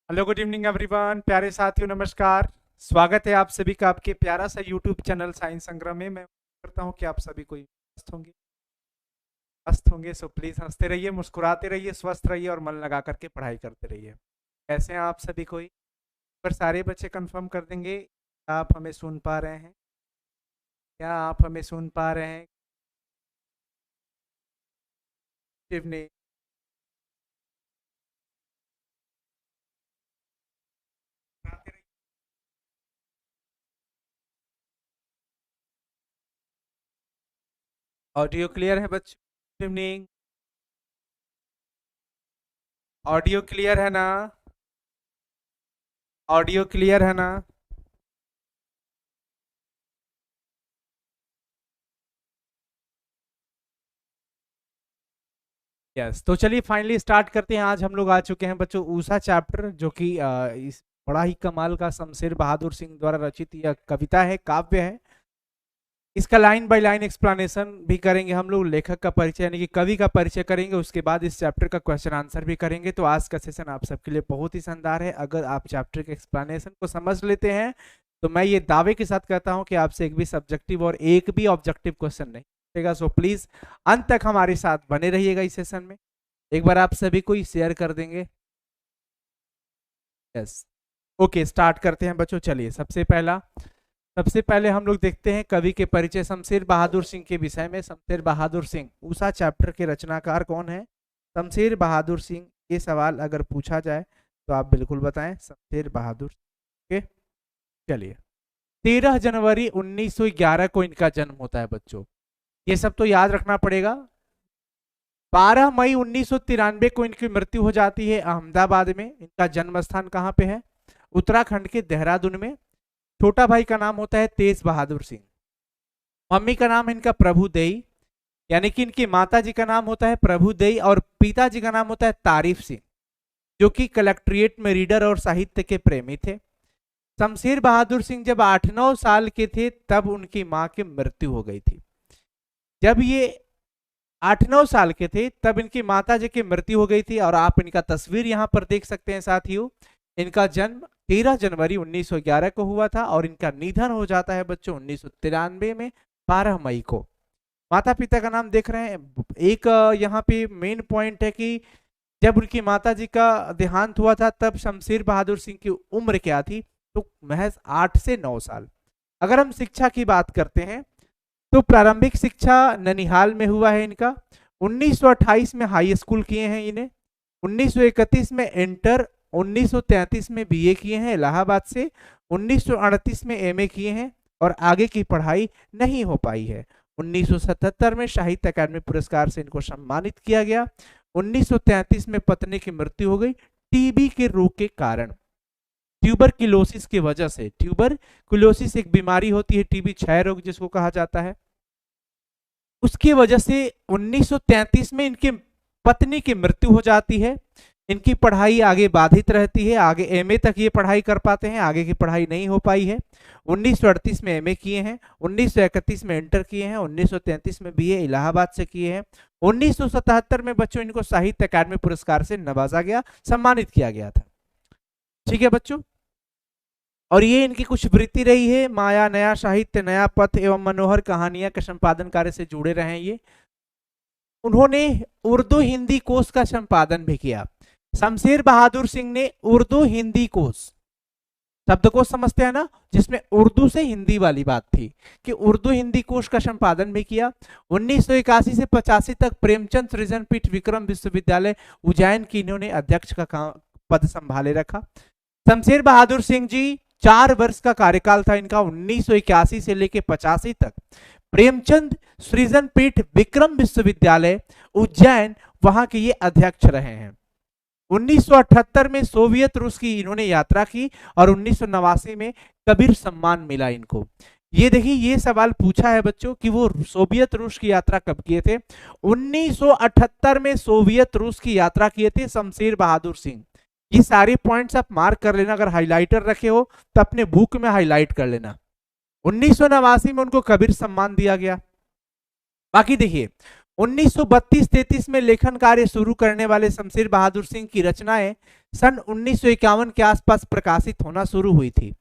Hello, good evening everyone. प्यारे साथियों, नमस्कार। स्वागत है आप सभी का आपके प्यारा सा यूट्यूब चैनल साइंस संग्रह में। मैं करता हूं कि आप सभी को मस्त होंगे। सो प्लीज हंसते रहिए, मुस्कुराते रहिए, स्वस्थ रहिए और मन लगा करके पढ़ाई करते रहिए। कैसे हैं आप सभी कोई? पर सारे बच्चे कंफर्म कर देंगे, आप हमें सुन पा रहे हैं? क्या आप हमें सुन पा रहे हैं? इवनिंग। ऑडियो क्लियर है बच्चों? Good evening. ऑडियो क्लियर है ना? ऑडियो क्लियर है ना? यस, तो चलिए फाइनली स्टार्ट करते हैं। आज हम लोग आ चुके हैं बच्चों ऊषा चैप्टर, जो कि इस बड़ा ही कमाल का शमशेर बहादुर सिंह द्वारा रचित यह कविता है, काव्य है। इसका लाइन बाय लाइन एक्सप्लेनेशन भी करेंगे हम लोग, लेखक का परिचय यानी कि कवि का परिचय करेंगे, उसके बाद इस चैप्टर का क्वेश्चन आंसर भी करेंगे। तो आज का सेशन आप सबके लिए बहुत ही शानदार है। अगर आप चैप्टर के एक्सप्लेनेशन को समझ लेते हैं तो मैं ये दावे के साथ कहता हूं कि आपसे एक भी सब्जेक्टिव और एक भी ऑब्जेक्टिव क्वेश्चन नहीं पूछेगा। सो प्लीज अंत तक हमारे साथ बने रहिएगा इस सेशन में। एक बार आप सभी को शेयर कर देंगे। यस, ओके, स्टार्ट करते हैं बच्चों। चलिए सबसे पहले हम लोग देखते हैं कवि के परिचय शमशेर बहादुर सिंह के विषय में। शमशेर बहादुर सिंह ऊषा चैप्टर के रचनाकार कौन है? शमशेर बहादुर सिंह, ये सवाल अगर पूछा जाए तो आप बिल्कुल बताएं। शमशेर बहादुर, ओके। चलिए, 13 जनवरी 1911 को इनका जन्म होता है बच्चों। ये सब तो याद रखना पड़ेगा। 12 मई 1993 को इनकी मृत्यु हो जाती है अहमदाबाद में। इनका जन्म स्थान कहाँ पे है? उत्तराखंड के देहरादून में। छोटा भाई का नाम होता है तेज बहादुर सिंह। मम्मी का नाम है इनका प्रभुदेई, यानी कि इनकी माता जी का नाम होता है प्रभुदेई और पिताजी का नाम होता है तारीफ सिंह, जो कि कलेक्ट्रेट में रीडर और साहित्य के प्रेमी थे। शमशेर बहादुर सिंह जब 8-9 साल के थे तब उनकी मां की मृत्यु हो गई थी। जब ये 8-9 साल के थे तब इनकी माता जी की मृत्यु हो गई थी, और आप इनका तस्वीर यहाँ पर देख सकते हैं साथियों। इनका जन्म 13 जनवरी 1911 को हुआ था और इनका निधन हो जाता है बच्चों 1993 में 12 मई को। माता पिता का नाम देख रहे हैं। एक यहाँ पे मेन पॉइंट है कि जब उनकी माता जी का देहांत हुआ था तब शमशेर बहादुर सिंह की उम्र क्या थी? तो महज 8 से 9 साल। अगर हम शिक्षा की बात करते हैं तो प्रारंभिक शिक्षा ननिहाल में हुआ है इनका। 1928 में हाई स्कूल किए हैं इन्हें। 1931 में इंटर, 1933 में बीए किए हैं इलाहाबाद से। 1938 में एमए किए हैं और आगे की पढ़ाई नहीं हो पाई है। 1977 में साहित्य अकादमी पुरस्कार से इनको सम्मानित किया गया। 1933 में पत्नी की मृत्यु हो गई टीबी के रोग के कारण, ट्यूबरक्लोसिस की वजह से। ट्यूबरक्लोसिस एक बीमारी होती है, टीबी क्षय रोग जिसको कहा जाता है, उसकी वजह से 1933 में इनकी पत्नी की मृत्यु हो जाती है। इनकी पढ़ाई आगे बाधित रहती है। आगे एमए तक ये पढ़ाई कर पाते हैं, आगे की पढ़ाई नहीं हो पाई है। 1938 में एमए किए हैं, 1931 में इंटर किए हैं, 1933 में बीए इलाहाबाद से किए हैं। 1977 में बच्चों इनको साहित्य अकादमी पुरस्कार से नवाजा गया, सम्मानित किया गया था। ठीक है बच्चों, और ये इनकी कुछ वृत्ति रही है, माया, नया साहित्य, नया पथ एवं मनोहर कहानियां के संपादन कार्य से जुड़े रहे हैं ये। उन्होंने उर्दू हिंदी कोश का संपादन भी किया। शमशेर बहादुर सिंह ने उर्दू हिंदी कोश, शब्दकोश समझते हैं ना, जिसमें उर्दू से हिंदी वाली बात थी, कि उर्दू हिंदी कोश का संपादन भी किया। 1981 से 85 तक प्रेमचंद सृजन पीठ विक्रम विश्वविद्यालय उज्जैन की इन्होंने अध्यक्ष का पद संभाले रखा। शमशेर बहादुर सिंह जी 4 वर्ष का कार्यकाल था इनका, 1981 से लेकर 85 तक। प्रेमचंद सृजन पीठ विक्रम विश्वविद्यालय उज्जैन, वहां के ये अध्यक्ष रहे हैं। 1978 में सोवियत रूस की इन्होंने यात्रा की और 1989 में कबीर सम्मान मिला इनको। ये देखिए, ये सवाल पूछा है बच्चों कि वो सोवियत रूस की यात्रा कब किए थे? 1978 में सोवियत रूस की यात्रा किए थे शमशेर बहादुर सिंह। ये सारे पॉइंट्स आप मार्क कर लेना, अगर हाइलाइटर रखे हो तो अपने बुक में हाईलाइट कर लेना। 1989 में उनको कबीर सम्मान दिया गया। बाकी देखिए, 1932-33 में लेखन कार्य शुरू करने वाले शमशेर बहादुर सिंह की रचनाएं सन 1951 के आसपास प्रकाशित होना शुरू हुई थी।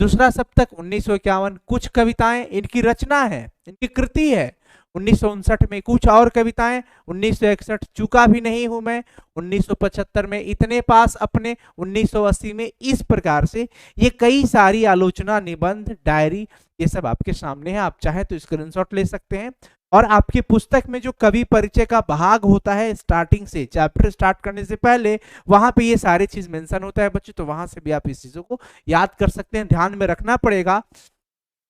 दूसरा सप्तक 1951, कुछ कविताएं इनकी रचना है, इनकी कृति है। 1959 में कुछ और कविताएं, 1961 चूका भी नहीं हूं मैं, 1975 में इतने पास अपने, 1980 में इस प्रकार से ये कई सारी आलोचना, निबंध, डायरी, ये सब आपके सामने है। आप चाहे तो स्क्रीनशॉट ले सकते हैं। और आपकी पुस्तक में जो कवि परिचय का भाग होता है, स्टार्टिंग से चैप्टर स्टार्ट करने से पहले वहां पे ये सारी चीज मेंशन होता है बच्चों, तो वहां से भी आप इस चीजों को याद कर सकते हैं। ध्यान में रखना पड़ेगा,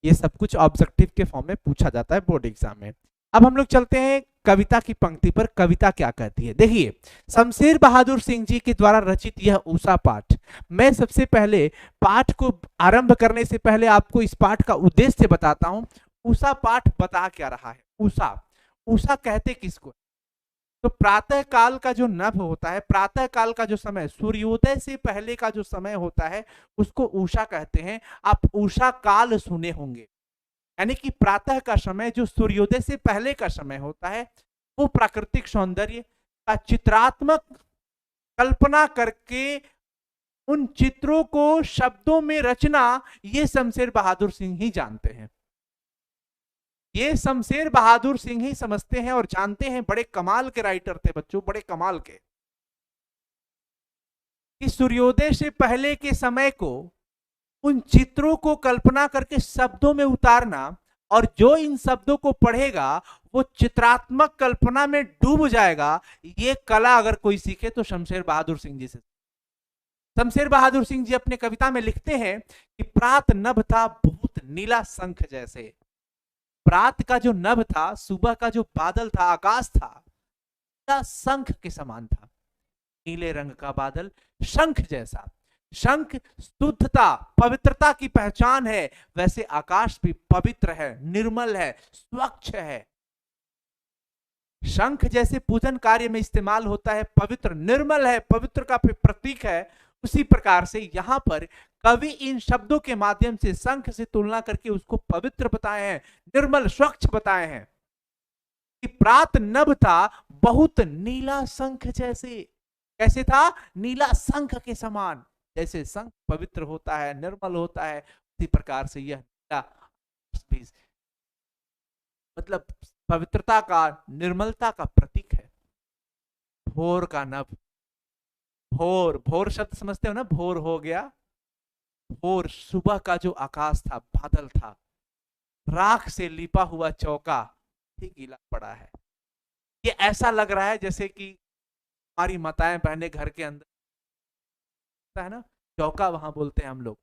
ये सब कुछ ऑब्जेक्टिव के फॉर्म में पूछा जाता है बोर्ड एग्जाम में। अब हम लोग चलते हैं कविता की पंक्ति पर। कविता क्या कहती है, देखिए, शमशेर बहादुर सिंह जी के द्वारा रचित यह उषा पाठ। मैं सबसे पहले पाठ को आरंभ करने से पहले आपको इस पाठ का उद्देश्य बताता हूं। उषा पाठ बता क्या रहा है। उषा, उषा कहते किसको? तो प्रातः काल का जो नभ होता है, प्रातः काल का जो समय, सूर्योदय से पहले का जो समय होता है, उसको उषा कहते हैं। आप उषा काल सुने होंगे, यानी कि प्रातः का समय जो सूर्योदय से पहले का समय होता है, वो प्राकृतिक सौंदर्य का चित्रात्मक कल्पना करके उन चित्रों को शब्दों में रचना, ये शमशेर बहादुर सिंह ही जानते हैं। ये शमशेर बहादुर सिंह ही समझते हैं और जानते हैं। बड़े कमाल के राइटर थे बच्चों, बड़े कमाल के। कि सूर्योदय से पहले के समय को, उन चित्रों को कल्पना करके शब्दों में उतारना, और जो इन शब्दों को पढ़ेगा वो चित्रात्मक कल्पना में डूब जाएगा। ये कला अगर कोई सीखे तो शमशेर बहादुर सिंह जी से। शमशेर बहादुर सिंह जी अपने कविता में लिखते हैं कि प्रात नभ था बहुत नीला शंख जैसे। प्रात का जो नभ था, सुबह का जो बादल था, आकाश था, शंख के समान था। नीले रंग का बादल, शंख जैसा। शंख शुद्धता, पवित्रता की पहचान है, वैसे आकाश भी पवित्र है, निर्मल है, स्वच्छ है। शंख जैसे पूजन कार्य में इस्तेमाल होता है, पवित्र, निर्मल है, पवित्र का प्रतीक है। उसी प्रकार से यहां पर कवि इन शब्दों के माध्यम से शंख से तुलना करके उसको पवित्र बताए हैं, निर्मल, स्वच्छ बताए हैं। कि प्रात नभ था बहुत नीला शंख जैसे। कैसे था? नीला शंख के समान। जैसे शंख पवित्र होता है, निर्मल होता है, उसी प्रकार से यह नीला मतलब पवित्रता का, निर्मलता का प्रतीक है। भोर का नभ, भोर, भोर शब्द समझते हो ना, भोर हो गया। भोर, सुबह का जो आकाश था, बादल था, राख से लिपा हुआ चौका ही गीला पड़ा है। ये ऐसा लग रहा है जैसे कि हमारी माताएं बहनें घर के अंदर है ना, चौका वहां बोलते हैं हम लोग।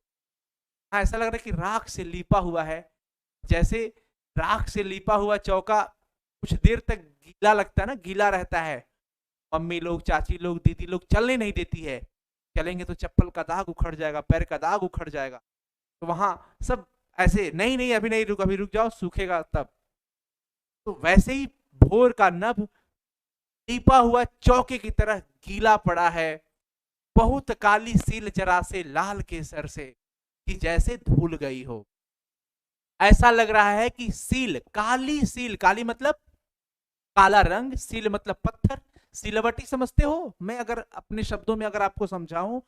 हाँ, ऐसा लग रहा है कि राख से लिपा हुआ है। जैसे राख से लिपा हुआ चौका कुछ देर तक गीला लगता है ना, गीला रहता है। मम्मी लोग, चाची लोग, दीदी लोग चलने नहीं देती है। चलेंगे तो चप्पल का दाग उखड़ जाएगा, पैर का दाग उखड़ जाएगा। तो वहां सब ऐसे, नहीं नहीं अभी नहीं, अभी रुक जाओ, सूखेगा तब। तो वैसे ही भोर का नभ लीपा हुआ चौके की तरह गीला पड़ा है। बहुत काली सील जरा से लाल केसर से, कि जैसे धूल गई हो। ऐसा लग रहा है कि सील, काली सील, काली मतलब काला रंग, सील मतलब पत्थर, सिलवटी समझते हो। मैं अगर अपने शब्दों में अगर आपको समझाऊं,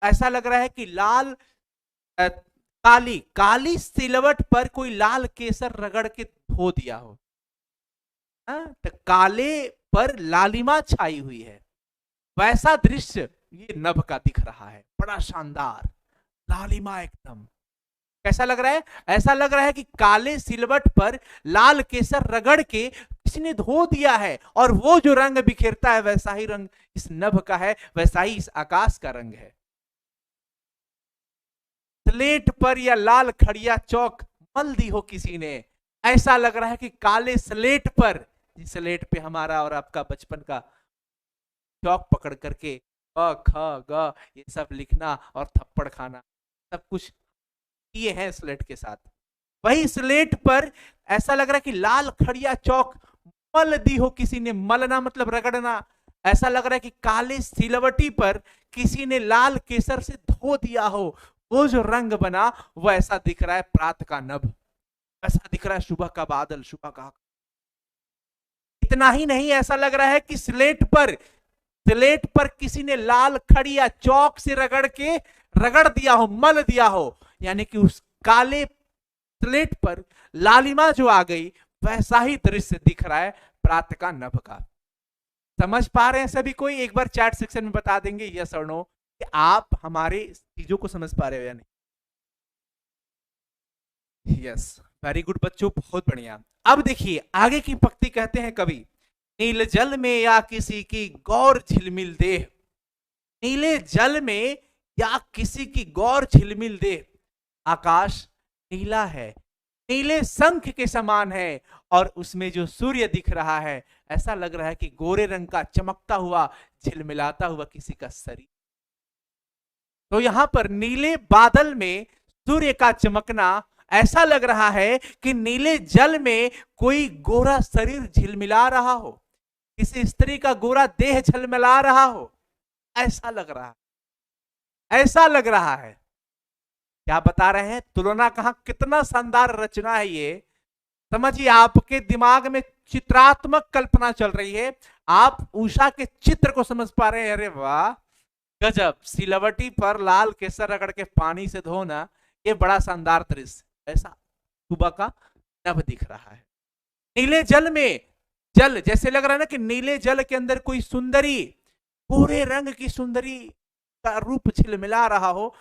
ऐसा लग रहा है कि लाल काली काली सिलवट पर कोई लाल केसर रगड़ के धो दिया हो। तो काले पर लालिमा छाई हुई है, वैसा दृश्य ये नभ का दिख रहा है। बड़ा शानदार, लालिमा एकदम। कैसा लग रहा है? ऐसा लग रहा है कि काले सिलवट पर लाल केसर रगड़ के किसी ने धो दिया है, और वो जो रंग बिखेरता है वैसा ही रंग इस नभ का है, वैसा ही इस आकाश का रंग है। स्लेट पर या लाल खड़िया चौक मल दी हो किसी ने। ऐसा लग रहा है कि काले स्लेट पर, जिस स्लेट पे हमारा और आपका बचपन का चौक पकड़ करके क ख ग ये सब लिखना और थप्पड़ खाना, सब कुछ ये है स्लेट के साथ। वही स्लेट पर ऐसा लग रहा है कि लाल खड़िया चौक मल दी हो किसी ने। मलना मतलब रगड़ना। ऐसा लग रहा है कि काले सिलवटी पर किसी ने लाल केसर से धो दिया हो। वो जो रंग बना वो ऐसा दिख रहा है प्रात का नभ, ऐसा दिख रहा है सुबह का बादल, सुबह का। इतना ही नहीं, ऐसा लग रहा है कि स्लेट पर किसी ने लाल खड़ी या चौक से रगड़ दिया हो, मल दिया हो, यानी कि उस काले स्लेट पर लालिमा जो आ गई, वैसा ही दृश्य दिख रहा है प्रातः का नभ का। समझ पा रहे हैं सभी कोई? एक बार चैट सेक्शन में बता देंगे यस और नो कि आप हमारे चीजों को समझ पा रहे हो या नहीं। यस, वेरी गुड बच्चों, बहुत बढ़िया। अब देखिए आगे की पंक्ति कहते हैं कवि, नील जल में या किसी की गौर झिलमिल देह। नीले जल में या किसी की गौर झिलमिल देह। आकाश नीला है, नीले शंख के समान है, और उसमें जो सूर्य दिख रहा है ऐसा लग रहा है कि गोरे रंग का चमकता हुआ, झिलमिलाता हुआ किसी का शरीर। तो यहां पर नीले बादल में सूर्य का चमकना, ऐसा लग रहा है कि नीले जल में कोई गोरा शरीर झिलमिला रहा हो, किसी स्त्री का गोरा देह झिलमिला रहा हो, ऐसा लग रहा है, ऐसा लग रहा है। क्या बता रहे हैं? तुलना कहां, कितना शानदार रचना है ये। समझिए, आपके दिमाग में चित्रात्मक कल्पना चल रही है, आप उषा के चित्र को समझ पा रहे हैं। अरे वाह, गजब, सिलवटी पर लाल केसर रगड़ के पानी से धोना, ये बड़ा शानदार दृश्य। ऐसा सुबह का नभ दिख रहा है। नीले जल में, जल जैसे लग रहा है ना कि नीले जल के अंदर कोई सुंदरी, पूरे रंग की सुंदरी का रूप झिलमिला रहा हो,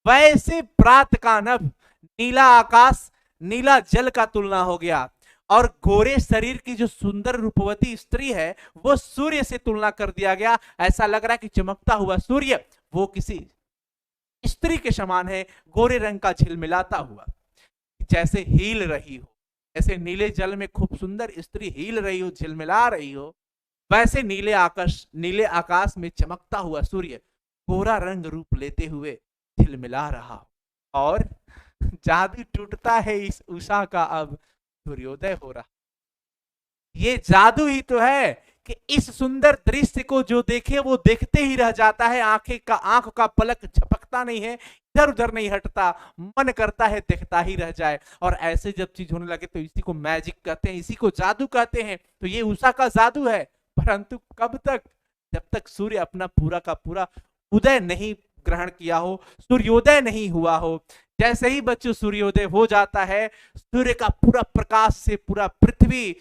वैसे प्रात का नभ, नीला आकाश, नीला जल का तुलना हो गया, और गोरे शरीर की जो सुंदर रूपवती स्त्री है वो सूर्य से तुलना कर दिया गया। ऐसा लग रहा है कि चमकता हुआ सूर्य वो किसी स्त्री के समान है, गोरे रंग का झिलमिलाता हुआ, जैसे हील रही हो, जैसे नीले जल में खूब सुंदर स्त्री हील रही हो, झिलमिला रही हो, वैसे नीले आकाश में चमकता हुआ सूर्य गोरा रंग रूप लेते हुए झिलमिला रहा हो, और जादू टूटता है इस उषा का, अब सूर्योदय हो रहा। ये जादू ही तो है कि इस सुंदर दृश्य को जो देखे वो देखते ही रह जाता है, आंख का पलक झपकता नहीं है, इधर उधर नहीं हटता, मन करता है देखता ही रह जाए। और ऐसे जब चीज होने लगे तो इसी को मैजिक कहते हैं, इसी को जादू कहते हैं। तो ये उषा का जादू है, परंतु कब तक? जब तक सूर्य अपना पूरा का पूरा उदय नहीं ग्रहण किया हो, सूर्योदय नहीं हुआ हो। जैसे ही बच्चों सूर्योदय हो जाता है, सूर्य का पूरा प्रकाश से पूरा पृथ्वी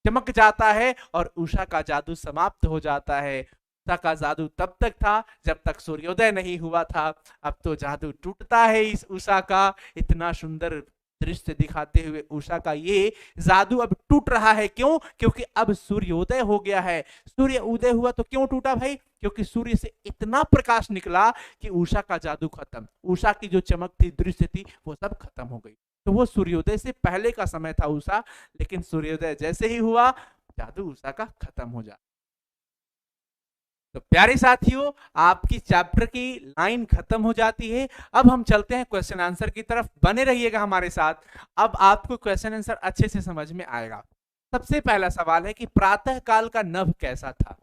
चमक जाता है और उषा का जादू समाप्त हो जाता है। उषा का जादू तब तक था जब तक सूर्योदय नहीं हुआ था, अब तो जादू टूटता है इस उषा का। इतना सुंदर दृश्य दिखाते हुए उषा का ये जादू अब टूट रहा है। क्यों? क्योंकि अब सूर्योदय हो गया है। सूर्य उदय हुआ तो क्यों टूटा भाई? क्योंकि सूर्य से इतना प्रकाश निकला कि उषा का जादू खत्म, उषा की जो चमक थी, दृश्य थी, वो सब खत्म हो गई। तो वो सूर्योदय से पहले का समय था उषा, लेकिन सूर्योदय जैसे ही हुआ जादू उषा का खत्म हो जाता। तो प्यारे साथियों, आपकी चैप्टर की लाइन खत्म हो जाती है। अब हम चलते हैं क्वेश्चन आंसर की तरफ, बने रहिएगा हमारे साथ। अब आपको क्वेश्चन आंसर अच्छे से समझ में आएगा। सबसे पहला सवाल है कि प्रातः काल का नभ कैसा था?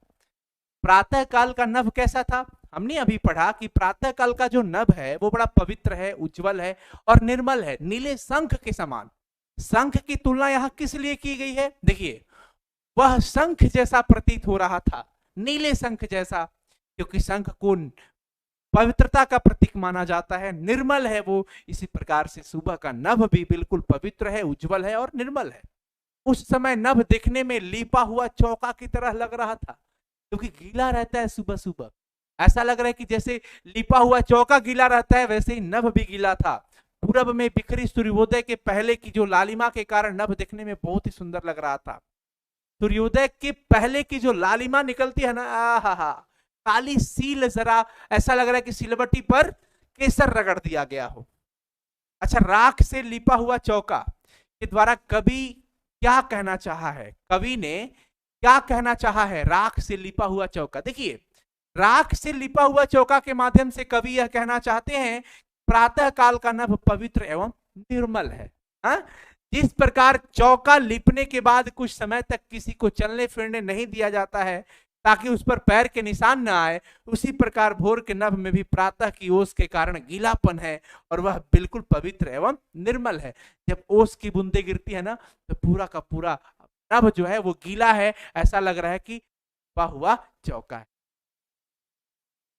प्रातः काल का नभ कैसा था? हमने अभी पढ़ा कि प्रातः काल का जो नभ है वो बड़ा पवित्र है, उज्जवल है और निर्मल है, नीले शंख के समान। शंख की तुलना यहां किस लिए की गई है? देखिए, वह शंख जैसा प्रतीत हो रहा था, नीले शंख जैसा, क्योंकि शंख को पवित्रता का प्रतीक माना जाता है, निर्मल है वो। इसी प्रकार से सुबह का नभ भी बिल्कुल पवित्र है, उज्जवल है और निर्मल है। उस समय नभ दिखने में लीपा हुआ चौका की तरह लग रहा था, क्योंकि गीला रहता है सुबह सुबह। ऐसा लग रहा है कि जैसे लिपा हुआ चौका गीला रहता है, वैसे ही नभ भी गीला था। पूरब में बिखरी सूर्योदय के पहले की जो लालिमा के कारण नभ दिखने में बहुत ही सुंदर लग रहा था। सूर्योदय के पहले की जो लालिमा निकलती है ना, आहा, काली सील, जरा ऐसा लग रहा है कि सिलवटी पर केसर रगड़ दिया गया हो। अच्छा, राख से लिपा हुआ चौका के द्वारा कवि क्या कहना चाहा है? कवि ने क्या कहना चाहा है? राख से लिपा हुआ चौका। देखिए, राख से लिपा हुआ चौका के माध्यम से कवि यह कहना चाहते हैं प्रातः काल का नभ पवित्र एवं निर्मल है। जिस प्रकार चौका लिपने के बाद कुछ समय तक किसी को चलने फिरने नहीं दिया जाता है ताकि उस पर पैर के निशान न आए, उसी प्रकार भोर के नभ में भी प्रातः की ओस के कारण गीलापन है और वह बिल्कुल पवित्र एवं निर्मल है। जब ओस की बूंदें गिरती है ना, तो पूरा का पूरा अब जो है वो गीला है, ऐसा लग रहा है कि हुआ चौका है।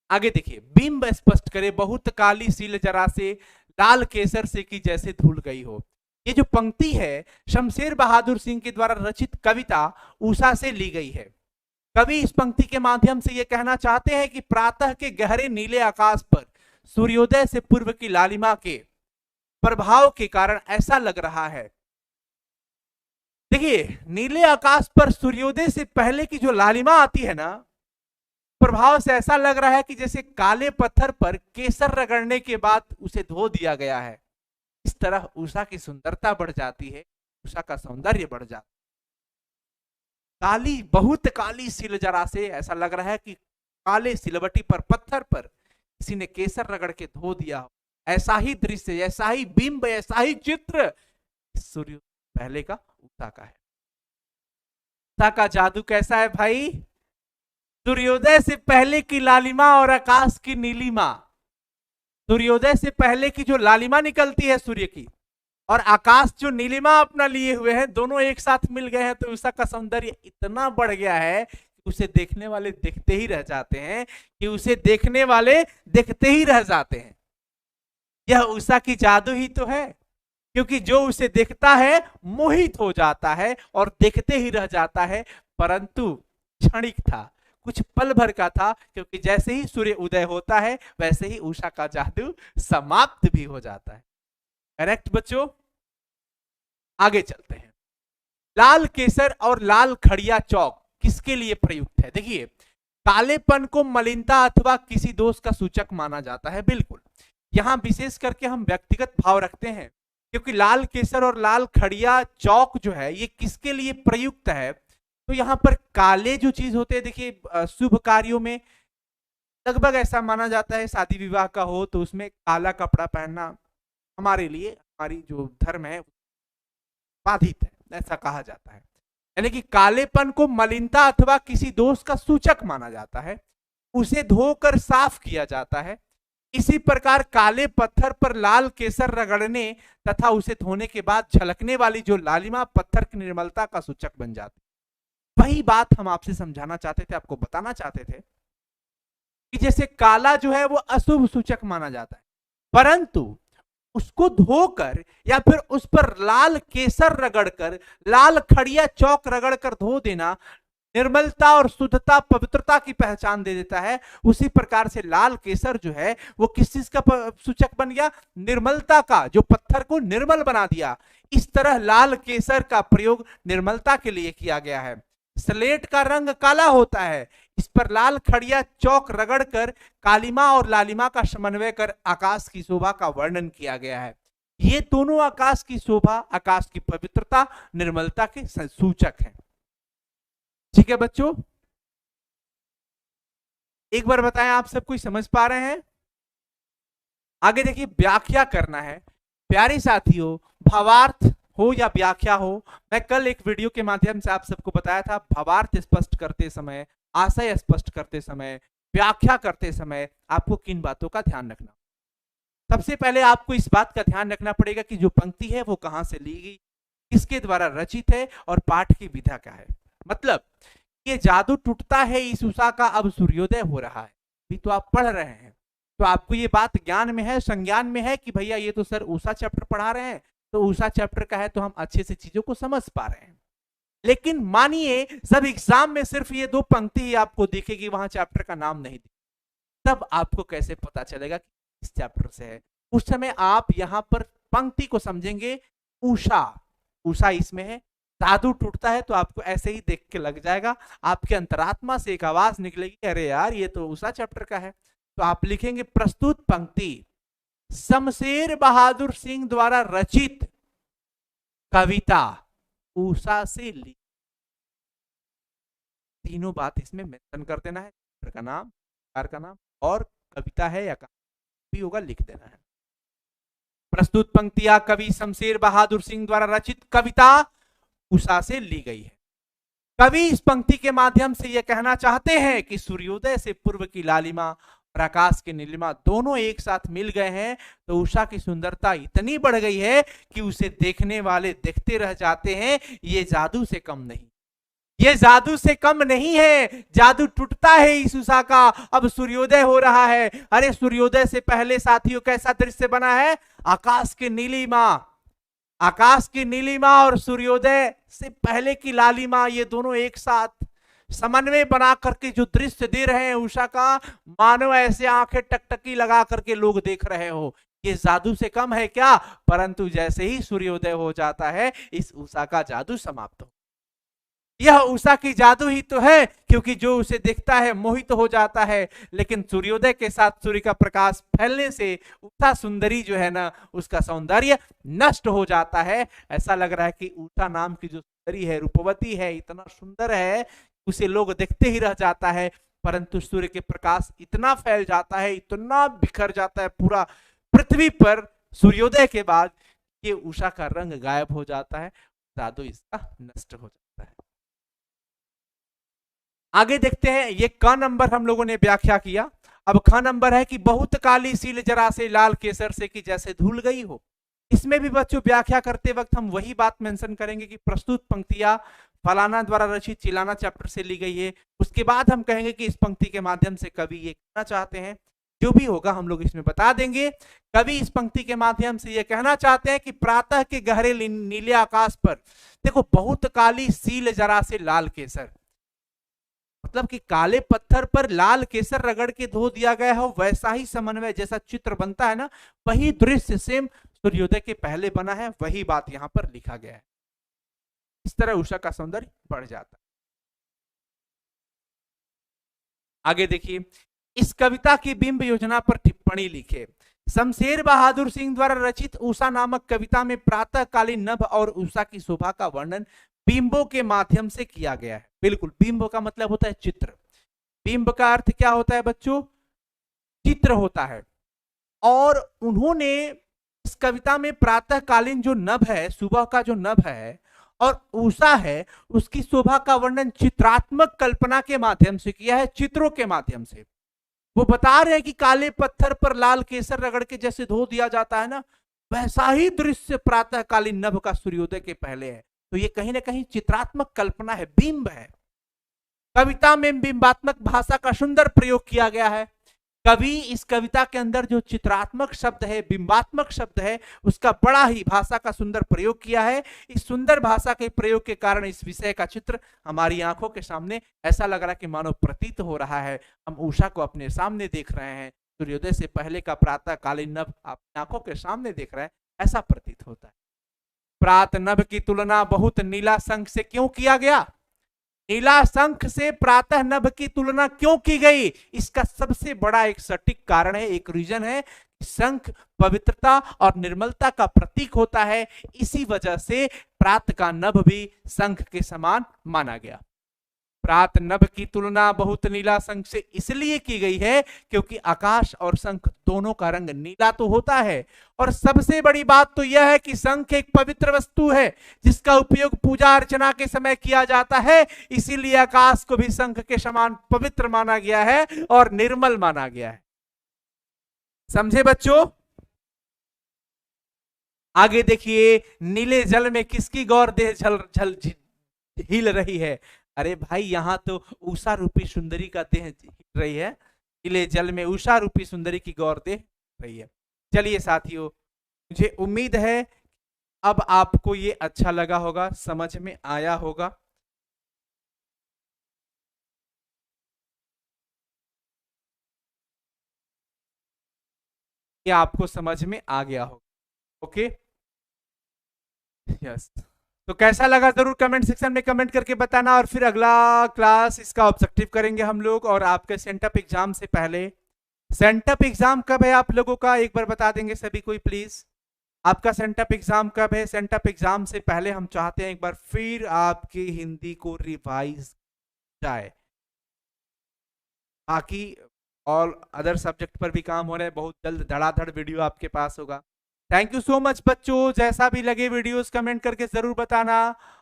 आगे देखिए, बिंब स्पष्ट करे बहुत काली सील जरा से, लाल केसर से की जैसे धुल गई हो। ये जो पंक्ति है शमशेर बहादुर सिंह के द्वारा रचित कविता उषा से ली गई है। कवि इस पंक्ति के माध्यम से यह कहना चाहते हैं कि प्रातः के गहरे नीले आकाश पर सूर्योदय से पूर्व की लालिमा के प्रभाव के कारण ऐसा लग रहा है। देखिए, नीले आकाश पर सूर्योदय से पहले की जो लालिमा आती है ना, प्रभाव से ऐसा लग रहा है कि जैसे काले पत्थर पर केसर रगड़ने के बाद उसे धो दिया गया है। इस तरह उषा की सुंदरता बढ़ जाती है, उषा का सौंदर्य बढ़ जाता है। काली, बहुत काली सिल जरा से, ऐसा लग रहा है कि काले सिलवटी पर, पत्थर पर किसी ने केसर रगड़ के धो दिया हो। ऐसा ही दृश्य, ऐसा ही बिंब, ऐसा ही चित्र सूर्य पहले का उषा का है। उषा का जादू कैसा है भाई? सूर्योदय से पहले की लालिमा और आकाश की नीलिमा, सूर्योदय से पहले की जो लालिमा निकलती है सूर्य की, और आकाश जो नीलिमा अपना लिए हुए हैं, दोनों एक साथ मिल गए हैं, तो उषा का सौंदर्य इतना बढ़ गया है कि उसे देखने वाले देखते ही रह जाते हैं, कि उसे देखने वाले देखते ही रह जाते हैं। यह उषा की जादू ही तो है, क्योंकि जो उसे देखता है मोहित हो जाता है और देखते ही रह जाता है। परंतु क्षणिक था, कुछ पल भर का था, क्योंकि जैसे ही सूर्य उदय होता है वैसे ही उषा का जादू समाप्त भी हो जाता है। करेक्ट बच्चों? आगे चलते हैं। लाल केसर और लाल खड़िया चौक किसके लिए प्रयुक्त है? देखिए, कालेपन को मलिनता अथवा किसी दोष का सूचक माना जाता है। बिल्कुल, यहां विशेष करके हम व्यक्तिगत भाव रखते हैं, क्योंकि लाल केसर और लाल खड़िया चौक जो है ये किसके लिए प्रयुक्त है? तो यहां पर काले जो चीज होते हैं, देखिए शुभ कार्यों में लगभग ऐसा माना जाता है, शादी विवाह का हो तो उसमें काला कपड़ा पहनना हमारे लिए, हमारी जो धर्म है बाधित है, ऐसा कहा जाता है। यानी कि कालेपन को मलिनता अथवा किसी दोष का सूचक माना जाता है, उसे धोकर साफ किया जाता है। इसी प्रकार काले पत्थर पर लाल केसर रगड़ने तथा उसे धोने के बाद झलकने वाली जो लालिमा पत्थर की निर्मलता का सूचक बन जाती। वही बात हम आपसे समझाना चाहते थे, आपको बताना चाहते थे कि जैसे काला जो है वो अशुभ सूचक माना जाता है, परंतु उसको धोकर या फिर उस पर लाल केसर रगड़कर, लाल खड़िया चौक रगड़कर धो देना निर्मलता और शुद्धता, पवित्रता की पहचान दे देता है। उसी प्रकार से लाल केसर जो है वो किस चीज का सूचक बन गया? निर्मलता का, जो पत्थर को निर्मल बना दिया। इस तरह लाल केसर का प्रयोग निर्मलता के लिए किया गया है। स्लेट का रंग काला होता है, इस पर लाल खड़िया चौक रगड़कर कालिमा और लालिमा का समन्वय कर आकाश की शोभा का वर्णन किया गया है। ये दोनों आकाश की शोभा, आकाश की पवित्रता, निर्मलता के सूचक हैं। ठीक है बच्चों, एक बार बताएं, आप सब कुछ समझ पा रहे हैं? आगे देखिए, व्याख्या करना है। प्यारे साथियों, भावार्थ हो या व्याख्या हो, मैं कल एक वीडियो के माध्यम से आप सबको बताया था, भावार्थ स्पष्ट करते समय, आशय स्पष्ट करते समय, व्याख्या करते समय आपको किन बातों का ध्यान रखना। सबसे पहले आपको इस बात का ध्यान रखना पड़ेगा कि जो पंक्ति है वो कहां से ली गई, किसके द्वारा रचित है और पाठ की विधा क्या है। मतलब ये जादू टूटता है इस उषा का, अब सूर्योदय हो रहा है, भी तो आप पढ़ रहे हैं, तो आपको ये बात ज्ञान में है, संज्ञान में है कि भैया ये तो सर उषा चैप्टर पढ़ा रहे हैं, तो उषा चैप्टर का है तो हम अच्छे से चीजों को समझ पा रहे हैं। लेकिन मानिए जब एग्जाम में सिर्फ ये दो पंक्ति ही आपको दिखेगी, वहां चैप्टर का नाम नहीं दिखेगा, तब आपको कैसे पता चलेगा कि इस चैप्टर से है? उस समय आप यहां पर पंक्ति को समझेंगे, उषा, उषा इसमें है, जादू टूटता है, तो आपको ऐसे ही देख के लग जाएगा, आपके अंतरात्मा से एक आवाज निकलेगी, अरे यार ये तो उषा चैप्टर का है। तो आप लिखेंगे प्रस्तुत पंक्ति शमशेर बहादुर सिंह द्वारा रचित कविता उषा से ली। तीनों बात इसमें मेंशन कर देना है, चैप्टर का नाम, का नाम, और कविता है या भी होगा लिख देना है। प्रस्तुत पंक्तियां कवि शमशेर बहादुर सिंह द्वारा रचित कविता उषा से ली गई है। कवि इस पंक्ति के माध्यम से यह कहना चाहते हैं कि सूर्योदय से पूर्व की लालिमा और आकाश की नीलिमा दोनों एक साथ मिल गए हैं तो उषा की सुंदरता इतनी बढ़ गई है कि उसे देखने वाले देखते रह जाते हैं। ये जादू से कम नहीं, ये जादू से कम नहीं है, जादू टूटता है इस उषा का। अब सूर्योदय हो रहा है। अरे सूर्योदय से पहले साथियों कैसा दृश्य बना है? आकाश की नीलिमा, आकाश की नीलिमा और सूर्योदय से पहले की लालिमा, ये दोनों एक साथ समन्वय बना करके जो दृश्य दे रहे हैं उषा का, मानो ऐसे आंखें टकटकी लगा करके लोग देख रहे हो। ये जादू से कम है क्या? परंतु जैसे ही सूर्योदय हो जाता है इस उषा का जादू समाप्त हो। यह उषा की जादू ही तो है, क्योंकि जो उसे देखता है मोहित हो जाता है। लेकिन सूर्योदय के साथ सूर्य का प्रकाश फैलने से उषा सुंदरी जो है ना, उसका सौंदर्य नष्ट हो जाता है। ऐसा लग रहा है कि उषा नाम की जो सुंदरी है, रूपवती है, इतना सुंदर है, उसे लोग देखते ही रह जाता है। परंतु सूर्य के प्रकाश इतना फैल जाता है, इतना बिखर जाता है पूरा पृथ्वी पर सूर्योदय के बाद, ये उषा का रंग गायब हो जाता है, जादू इसका नष्ट हो जाता है। आगे देखते हैं, ये क नंबर हम लोगों ने व्याख्या किया। अब ख नंबर है कि बहुत काली सील जरा से लाल केसर से कि जैसे धुल गई हो। इसमें भी बच्चों व्याख्या करते वक्त हम वही बात मेंशन करेंगे कि प्रस्तुत पंक्तियां फलाना द्वारा रचित चिलाना चैप्टर से ली गई है। उसके बाद हम कहेंगे कि इस पंक्ति के माध्यम से कवि ये कहना चाहते हैं, जो भी होगा हम लोग इसमें बता देंगे। कवि इस पंक्ति के माध्यम से ये कहना चाहते हैं कि प्रातः के गहरे नीले आकाश पर देखो बहुत काली सील जरा से लाल केसर, मतलब कि काले पत्थर पर लाल केसर रगड़ के धो दिया गया हो, वैसा ही समन्वय जैसा चित्र बनता है ना, वही दृश्य सेम सूर्योदय के पहले बना है, वही बात यहां पर लिखा गया है। इस तरह उषा का सौंदर्य बढ़ जाता है। आगे देखिए, इस कविता की बिंब योजना पर टिप्पणी लिखे। शमशेर बहादुर सिंह द्वारा रचित उषा नामक कविता में प्रातःकालीन नभ और उषा की शोभा का वर्णन बिंबों के माध्यम से किया गया है। बिल्कुल, बिंब का मतलब होता है चित्र। बिंब का अर्थ क्या होता है बच्चों? चित्र होता है। और उन्होंने इस कविता में प्रातःकालीन जो नभ है, सुबह का जो नभ है और उषा है, उसकी शोभा का वर्णन चित्रात्मक कल्पना के माध्यम से किया है, चित्रों के माध्यम से। वो बता रहे हैं कि काले पत्थर पर लाल केसर रगड़ के जैसे धो दिया जाता है ना, वैसा ही दृश्य प्रातःकालीन नभ का सूर्योदय के पहले है। तो ये कहीं ना कहीं चित्रात्मक कल्पना है, बिंब है। कविता में बिंबात्मक भाषा का सुंदर प्रयोग किया गया है। कवि इस कविता के अंदर जो चित्रात्मक शब्द है, बिंबात्मक शब्द है, उसका बड़ा ही भाषा का सुंदर प्रयोग किया है। इस सुंदर भाषा के प्रयोग के कारण इस विषय का चित्र हमारी आंखों के सामने ऐसा लग रहा है कि मानो प्रतीत हो रहा है, हम उषा को अपने सामने देख रहे हैं। सूर्योदय से पहले का प्रातःकालीन नभ अपनी आंखों के सामने देख रहे हैं, ऐसा प्रतीत होता है। प्रात नभ की तुलना बहुत नीला शंख से क्यों किया गया? नीला शंख से प्रातः नभ की तुलना क्यों की गई? इसका सबसे बड़ा एक सटीक कारण है, एक रीजन है। शंख पवित्रता और निर्मलता का प्रतीक होता है, इसी वजह से प्रात का नभ भी शंख के समान माना गया। प्रात नभ की तुलना बहुत नीला शंख से इसलिए की गई है क्योंकि आकाश और शंख दोनों का रंग नीला तो होता है। और सबसे बड़ी बात तो यह है कि शंख एक पवित्र वस्तु है जिसका उपयोग पूजा अर्चना के समय किया जाता है, इसीलिए आकाश को भी शंख के समान पवित्र माना गया है और निर्मल माना गया है। समझे बच्चों? आगे देखिए, नीले जल में किसकी गौर देह झल झल हिल रही है? अरे भाई, यहां तो उषा रूपी सुंदरी का देह हिल रही है। नीले जल में उषा रूपी सुंदरी की गौर देह रही है। चलिए साथियों, मुझे उम्मीद है अब आपको ये अच्छा लगा होगा, समझ में आया होगा। ये आपको समझ में आ गया होगा। Okay, yes. तो कैसा लगा जरूर कमेंट सेक्शन में कमेंट करके बताना। और फिर अगला क्लास इसका ऑब्जेक्टिव करेंगे हम लोग। और आपके सेंटअप एग्जाम से पहले, सेंटअप एग्जाम कब है आप लोगों का एक बार बता देंगे सभी कोई प्लीज? आपका सेंटअप एग्जाम कब है? सेंटअप एग्जाम से पहले हम चाहते हैं एक बार फिर आपकी हिंदी को रिवाइज जाए। बाकी ऑल अदर सब्जेक्ट पर भी काम हो रहा है, बहुत जल्द धड़ाधड़ वीडियो आपके पास होगा। थैंक यू सो मच बच्चों। जैसा भी लगे वीडियोस कमेंट करके जरूर बताना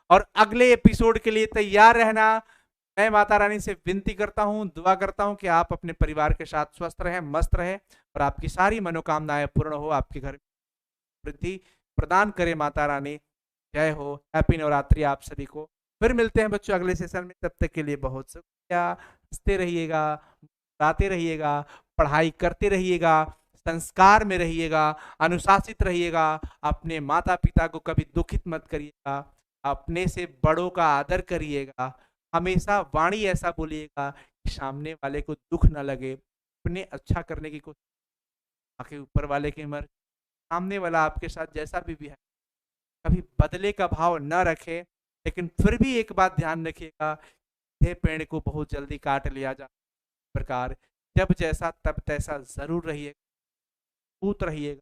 और अगले एपिसोड के लिए तैयार रहना। मैं माता रानी से विनती करता हूँ, दुआ करता हूँ कि आप अपने परिवार के साथ स्वस्थ रहें, मस्त रहें और आपकी सारी मनोकामनाएं पूर्ण हो, आपके घर वृद्धि प्रदान करे माता रानी। जय हो। हैप्पी नवरात्रि आप सभी को। फिर मिलते हैं बच्चों अगले सेशन में, तब तक के लिए बहुत शुक्रिया। हंसते रहिएगा, गाते रहिएगा, पढ़ाई करते रहिएगा, संस्कार में रहिएगा, अनुशासित रहिएगा, अपने माता पिता को कभी दुखित मत करिएगा, अपने से बड़ों का आदर करिएगा, हमेशा वाणी ऐसा बोलिएगा कि सामने वाले को दुख न लगे, अपने अच्छा करने की कोशिश, आके ऊपर वाले की मर्जी, सामने वाला आपके साथ जैसा भी है कभी बदले का भाव न रखे। लेकिन फिर भी एक बात ध्यान रखिएगा, ये पेड़ को बहुत जल्दी काट लिया जा प्रकार, जब जैसा तब तैसा जरूर रहिएगा, पूत रहिएगा,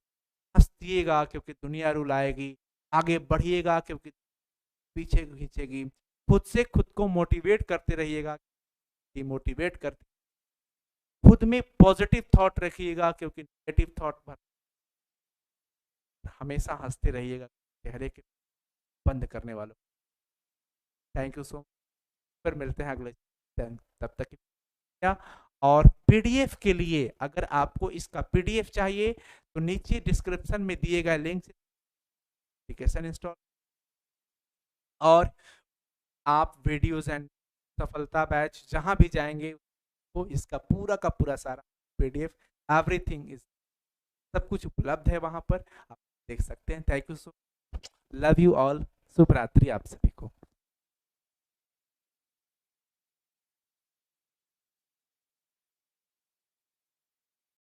हंसिएगा क्योंकि दुनिया रुलाएगी, आगे बढ़िएगा क्योंकि पीछे खींचेगी, खुद से खुद को मोटिवेट करते रहिएगा, मोटिवेट करते, खुद में पॉजिटिव थॉट रखिएगा क्योंकि नेगेटिव थॉट भर, हमेशा हंसते रहिएगा चेहरे के बंद करने वालों। Thank you so much. फिर मिलते हैं अगले, तब तक क्या। और पीडीएफ के लिए अगर आपको इसका पीडीएफ चाहिए तो नीचे डिस्क्रिप्शन में दिए गए लिंक से एप्लीकेशन इंस्टॉल, और आप वीडियोस एंड सफलता बैच जहां भी जाएंगे वो इसका पूरा का पूरा सारा पीडीएफ एवरीथिंग इज, सब कुछ उपलब्ध है वहां पर, आप देख सकते हैं। Thank you so, love you all, शुभ रात्रि आप सभी को।